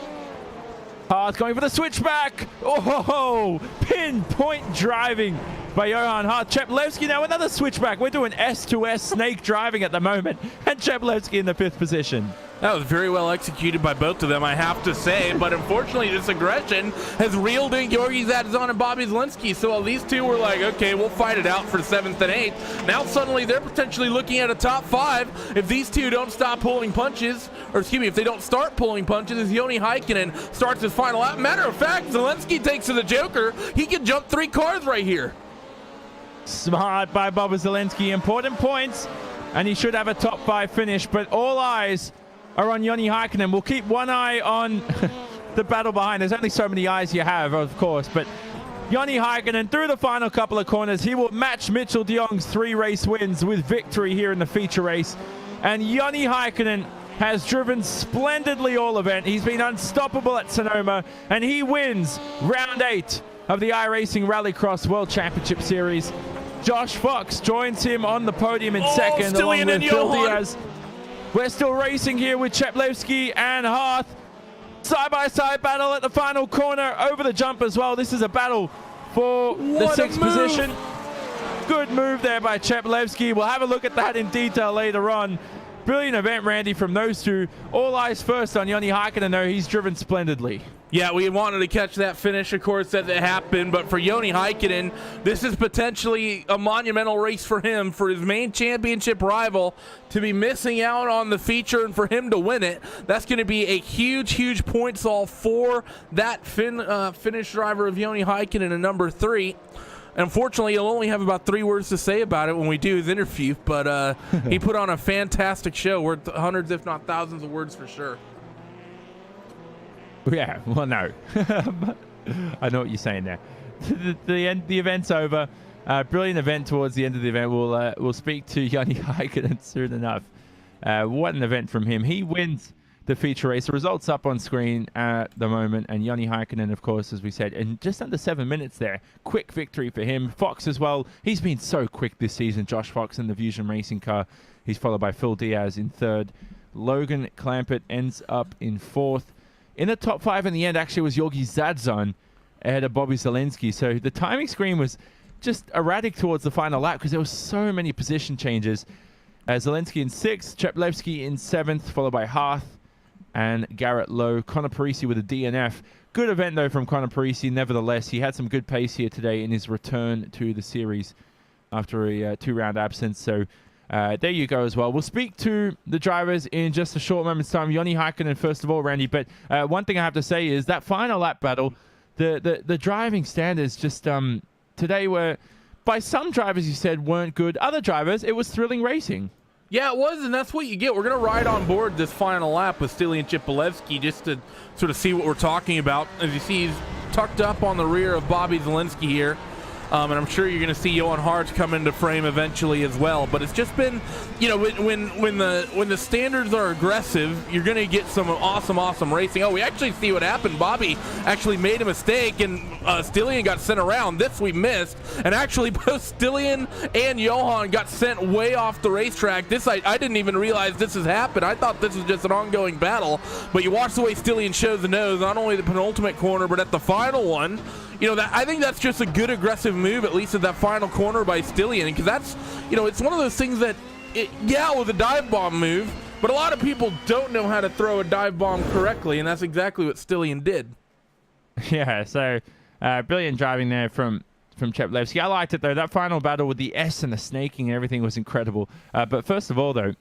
S2: Hart going for the switchback. Oh, pinpoint driving by Johan Hart. Cheplevsky now another switchback. We're doing S2S snake driving at the moment, and Cheplevsky in the 5th position.
S3: That was very well executed by both of them, I have to say, but unfortunately this aggression has reeled in Georgi Zadzon and Bobby Zelensky, so while these two were like, okay, we'll fight it out for 7th and 8th, now suddenly they're potentially looking at a top 5 if these two don't stop pulling punches, or excuse me, if they don't start pulling punches, as Joni Heikkinen starts his final lap. Matter of fact, Zelensky takes to the Joker. He can jump 3 cars right here.
S2: Smart by Bobby Zelensky. Important points, and he should have a top 5 finish, but all eyes are on Joni Heikkinen. We'll keep one eye on the battle behind. There's only so many eyes you have, of course, but Joni Heikkinen through the final couple of corners. He will match Mitchell de Jong's 3 race wins with victory here in the feature race. And Joni Heikkinen has driven splendidly all event. He's been unstoppable at Sonoma, and he wins round 8 of the iRacing Rallycross World Championship Series. Josh Fox joins him on the podium in second, along with Phil Diaz. We're still racing here with Cheplevsky and Hart. Side-by-side battle at the final corner over the jump as well. This is a battle for the 6th position. Good move there by Cheplevsky. We'll have a look at that in detail later on. Brilliant event, Randy, from those two. All eyes first on Joni Heikkinen, though. He's driven splendidly.
S3: Yeah, we wanted to catch that finish, of course, that happened, but for Joni Heikkinen, this is potentially a monumental race for him, for his main championship rival to be missing out on the feature and for him to win it. That's going to be a huge, huge points haul for that finish driver of Joni Heikkinen in number 3. Unfortunately, he'll only have about 3 words to say about it when we do his interview, but he put on a fantastic show worth hundreds, if not thousands of words for sure.
S2: Yeah, well, no. I know what you're saying there. The event's over. Brilliant event towards the end of the event. We'll speak to Joni Heikkinen soon enough. What an event from him. He wins the feature race. The results up on screen at the moment. And Joni Heikkinen, of course, as we said, in just under 7 minutes there. Quick victory for him. Fox as well. He's been so quick this season. Josh Fox in the Fusion Racing car. He's followed by Phil Diaz in 3rd. Logan Clampett ends up in 4th. In the top 5 in the end, actually, was Georgi Zadzon ahead of Bobby Zelensky. So the timing screen was just erratic towards the final lap because there were so many position changes. Zelensky in 6th, Cheplevsky in 7th, followed by Harth and Garrett Lowe. Connor Parisi with a DNF. Good event, though, from Connor Parisi. Nevertheless, he had some good pace here today in his return to the series after a 2-round absence. So there you go as well. We'll speak to the drivers in just a short moment's time. Joni Heikkinen, first of all, Randy. But one thing I have to say is that final lap battle, the driving standards just today were, by some drivers you said weren't good. Other drivers, it was thrilling racing.
S3: Yeah, it was, and that's what you get. We're going to ride on board this final lap with Stilian Cheplevsky just to sort of see what we're talking about. As you see, he's tucked up on the rear of Bobby Zelensky here. And I'm sure you're going to see Johan Hart come into frame eventually as well. But it's just been, when the standards are aggressive, you're going to get some awesome racing. Oh, we actually see what happened. Bobby actually made a mistake, and Stilian got sent around. This we missed. And actually, both Stilian and Johan got sent way off the racetrack. This I didn't even realize this has happened. I thought this was just an ongoing battle. But you watch the way Stilian shows the nose, not only the penultimate corner, but at the final one. I think that's just a good aggressive move, at least at that final corner by Stilian, because that's, it's one of those things that, it was a dive bomb move, but a lot of people don't know how to throw a dive bomb correctly, and that's exactly what Stilian did.
S2: Yeah, so brilliant driving there from Cheplevsky. I liked it, though. That final battle with the S and the snaking and everything was incredible. But first of all, though,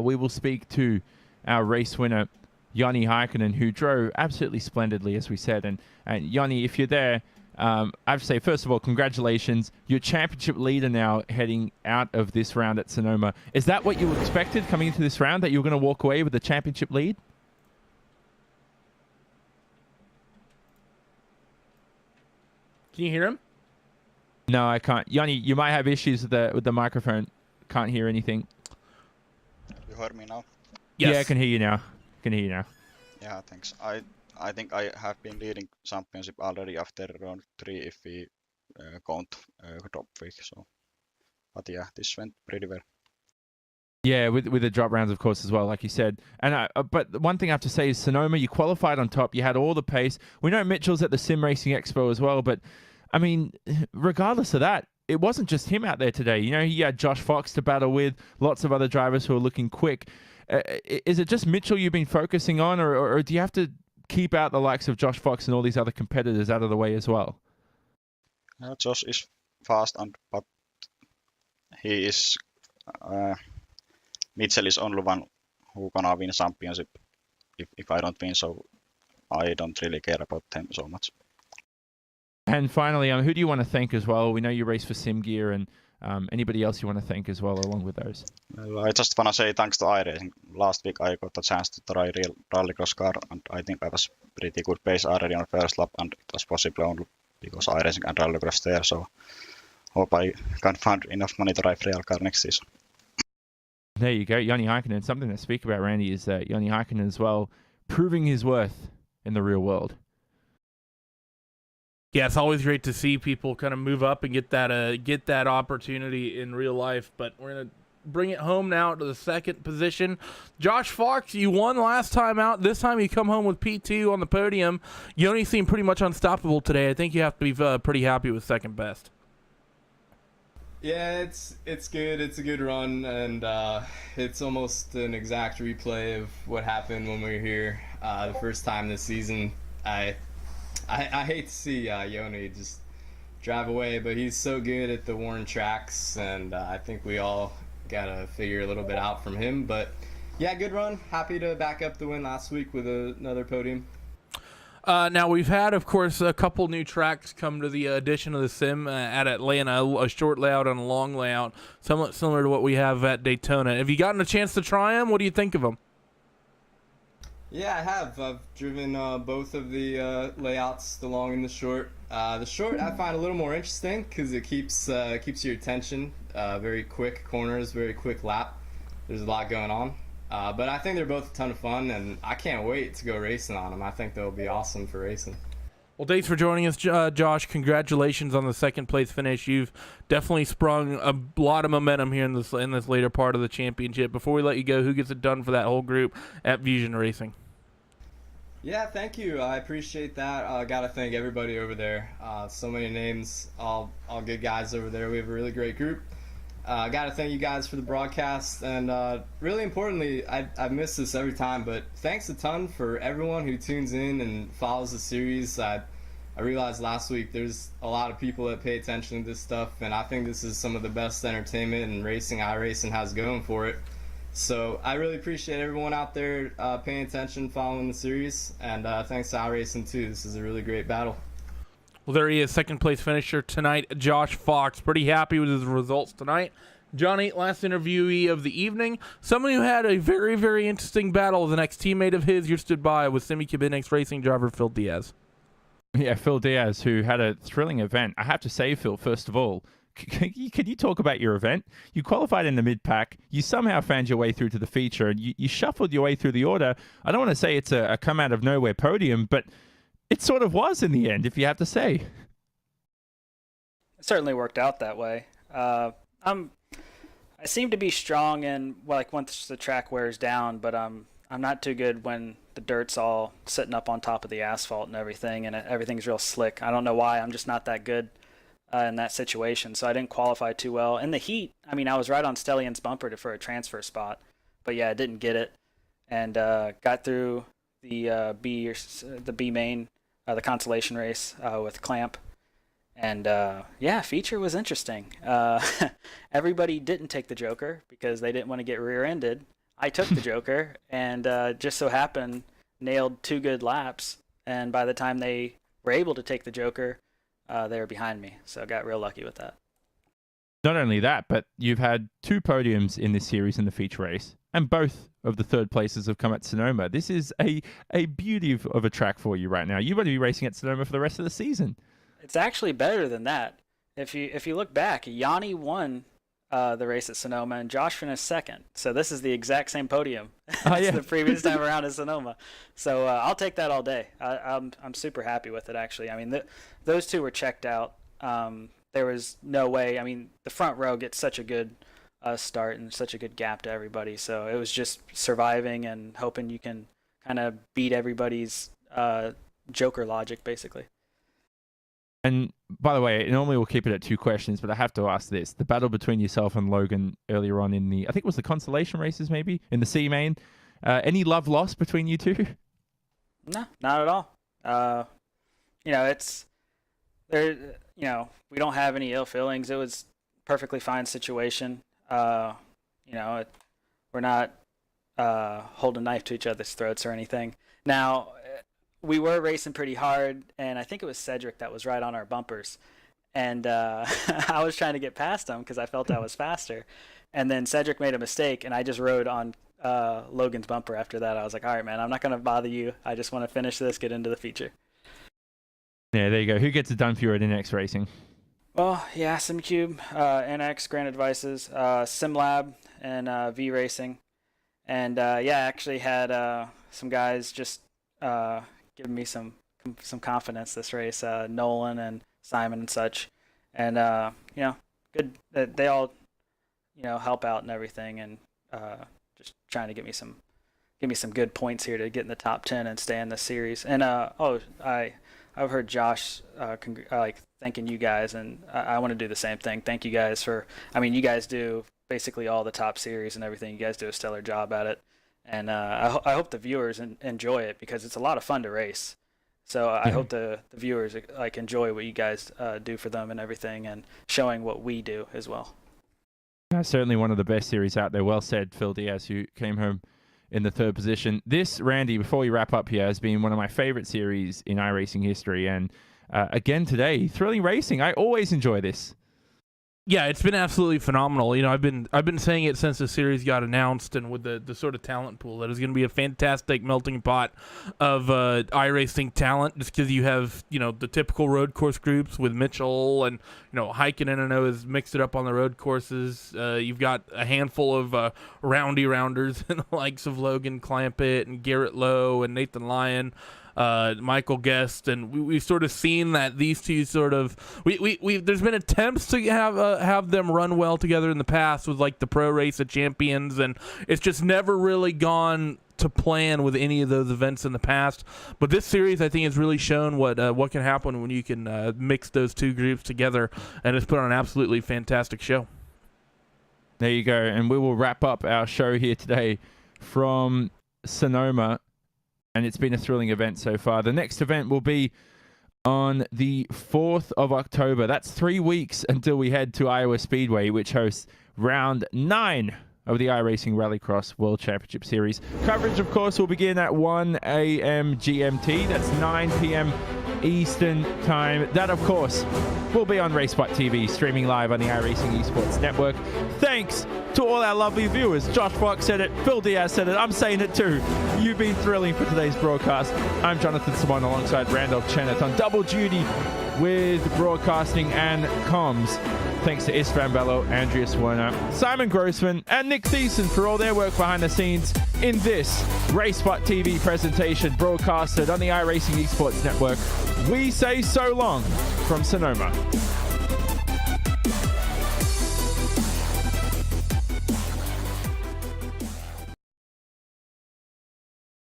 S2: we will speak to our race winner, Joni Heikkinen, who drove absolutely splendidly, as we said. And Joni, if you're there, I have to say, first of all, congratulations. You're championship leader now heading out of this round at Sonoma. Is that what you expected coming into this round, that you were going to walk away with the championship lead?
S3: Can you hear him?
S2: No, I can't. Joni, you might have issues with the microphone. Can't hear anything.
S4: You heard me now?
S3: Yes.
S2: Yeah, I can hear you now.
S4: Yeah, thanks. I think I have been leading championship already after round 3 if we count drop week. So, but yeah, this went pretty well.
S2: Yeah, with the drop rounds, of course, as well, like you said. And but one thing I have to say is Sonoma, you qualified on top. You had all the pace. We know Mitchell's at the Sim Racing Expo as well, but I mean, regardless of that, it wasn't just him out there today. You know, he had Josh Fox to battle with, lots of other drivers who are looking quick. Is it just Mitchell you've been focusing on, or do you have to keep out the likes of Josh Fox and all these other competitors out of the way as well?
S4: Josh is fast, but he is Mitchell is only one who gonna win championship. If I don't win, so I don't really care about them so much.
S2: And finally, who do you want to thank as well? We know you race for Sim Gear, and anybody else you want to thank as well along with those?
S4: Well, I just wanna say thanks to iRacing. Last week I got a chance to try real Rallycross car, and I think I was pretty good pace already on first lap, and it was possible only because iRacing and Rallycross there. So hope I can find enough money to drive real car next season.
S2: There you go, Joni Heikkinen. Something to speak about, Randy, is that Joni Heikkinen as well, proving his worth in the real world.
S3: Yeah, it's always great to see people kind of move up and get that opportunity in real life. But we're gonna bring it home now to the second position. Josh Fox, you won last time out. This time you come home with P2 on the podium. Joni seemed pretty much unstoppable today. I think you have to be pretty happy with second best.
S5: Yeah, it's good. It's a good run, and it's almost an exact replay of what happened when we were here the first time this season. I hate to see Joni just drive away, but he's so good at the worn tracks, and I think we all gotta figure a little bit out from him. But yeah, good run. Happy to back up the win last week with another podium.
S3: Now, we've had, of course, a couple new tracks come to the addition of the sim at Atlanta, a short layout and a long layout, somewhat similar to what we have at Daytona. Have you gotten a chance to try them? What do you think of them?
S5: Yeah, I have. I've driven both of the layouts, the long and the short. The short I find a little more interesting because it keeps your attention. Very quick corners, very quick lap. There's a lot going on. But I think they're both a ton of fun, and I can't wait to go racing on them. I think they'll be awesome for racing.
S3: Well, thanks for joining us, Josh. Congratulations on the second place finish. You've definitely sprung a lot of momentum here in this later part of the championship. Before we let you go, who gets it done for that whole group at Fusion Racing?
S5: Yeah, thank you. I appreciate that. I gotta thank everybody over there. So many names, all good guys over there. We have a really great group. I gotta thank you guys for the broadcast, and really importantly, I miss this every time, but thanks a ton for everyone who tunes in and follows the series. I realized last week there's a lot of people that pay attention to this stuff, and I think this is some of the best entertainment and racing iRacing has going for it. So I really appreciate everyone out there paying attention, following the series, and thanks to iRacing too. This is a really great battle.
S3: Well, there he is, second place finisher tonight, Josh Fox. Pretty happy with his results tonight. Johnny, last interviewee of the evening, someone who had a very, very interesting battle with an ex-teammate of his you stood by with Semi Cabinix racing driver Phil Diaz.
S2: Yeah, Phil Diaz, who had a thrilling event. I have to say, Phil, first of all, can you talk about your event? You qualified in the mid-pack. You somehow found your way through to the feature, and you shuffled your way through the order. I don't want to say it's a come-out-of-nowhere podium, but it sort of was in the end, if you have to say.
S6: It certainly worked out that way. I seem to be strong once the track wears down, but I'm not too good when the dirt's all sitting up on top of the asphalt and everything, and everything's real slick. I don't know why. I'm just not that good in that situation, so I didn't qualify too well. In the heat, I was right on Stellion's bumper for a transfer spot, but yeah, I didn't get it, and got through the B main the consolation race with Clamp. And feature was interesting. Everybody didn't take the Joker because they didn't want to get rear-ended. I took the Joker and just so happened nailed 2 good laps. And by the time they were able to take the Joker, they were behind me. So I got real lucky with that.
S2: Not only that, but you've had 2 podiums in this series in the feature race, and both of the 3rd places have come at Sonoma. This is a beauty of a track for you right now. You want to be racing at Sonoma for the rest of the season. It's
S6: actually better than that. If you look back, Yanni won the race at Sonoma, and Josh finished 2nd. So this is the exact same podium as the previous time around at Sonoma. So I'll take that all day. I'm super happy with it, actually. I mean, those 2 were checked out. There was no way. I mean, the front row gets such a good start and such a good gap to everybody. So it was just surviving and hoping you can kind of beat everybody's Joker logic, basically.
S2: And by the way, normally we'll keep it at 2 questions, but I have to ask this. The battle between yourself and Logan earlier on in I think it was the consolation races, maybe, in the C-Main. Any love lost between you 2?
S6: No, not at all. We don't have any ill feelings. It was a perfectly fine situation. We're not holding a knife to each other's throats or anything. Now, we were racing pretty hard, and I think it was Cedric that was right on our bumpers. And I was trying to get past him because I felt I was faster. And then Cedric made a mistake, and I just rode on Logan's bumper after that. I was like, all right, man, I'm not going to bother you. I just want to finish this, get into the feature.
S2: Yeah, there you go. Who gets it done for you at NX Racing?
S6: Well, yeah, SimCube, NX, Granite Devices, SimLab, and V Racing. And I actually had some guys just giving me some confidence this race, Nolan and Simon and such. And good. They all help out and everything, and just trying to give me some good points here to get in the top 10 and stay in the series. And I've heard Josh thanking you guys, and I want to do the same thing. Thank you guys you guys do basically all the top series and everything. You guys do a stellar job at it. And I hope the viewers enjoy it because it's a lot of fun to race. So I hope the viewers enjoy what you guys do for them and everything, and showing what we do as well.
S2: Certainly one of the best series out there. Well said, Phil Diaz, who came home in the 3rd position. This, Randy, before we wrap up here, has been one of my favorite series in iRacing history. And again today, thrilling racing. I always enjoy this.
S3: Yeah, it's been absolutely phenomenal. I've been saying it since the series got announced, and with the sort of talent pool that is going to be a fantastic melting pot of iRacing talent. Just because you have the typical road course groups with Mitchell and Heikkinen, I know, has mixed it up on the road courses. You've got a handful of roundy rounders and the likes of Logan Clampett and Garrett Lowe and Nathan Lyon. Michael Guest, and we've sort of seen that these two sort of there's been attempts to have them run well together in the past with the Pro Race of Champions, and it's just never really gone to plan with any of those events in the past. But this series, I think, has really shown what can happen when you can mix those 2 groups together, and it's put on an absolutely fantastic show.
S2: There you go, and we will wrap up our show here today from Sonoma. And it's been a thrilling event so far. The next event will be on the 4th of October. That's 3 weeks until we head to Iowa Speedway, which hosts round 9 of the iRacing Rallycross World Championship Series. Coverage, of course, will begin at 1 a.m. GMT. That's 9 p.m. Eastern Time. That, of course, will be on RaceSpotTV, streaming live on the iRacing Esports Network. Thanks to all our lovely viewers. Josh Fox said it. Phil Diaz said it. I'm saying it too. You've been thrilling for today's broadcast. I'm Jonathan Simon alongside Randolph Chennett on double duty with broadcasting and comms. Thanks to Istvan Bello, Andreas Werner, Simon Grossman, and Nick Thiessen for all their work behind the scenes in this RaceSpotTV presentation broadcasted on the iRacing Esports Network. We say so long from Sonoma.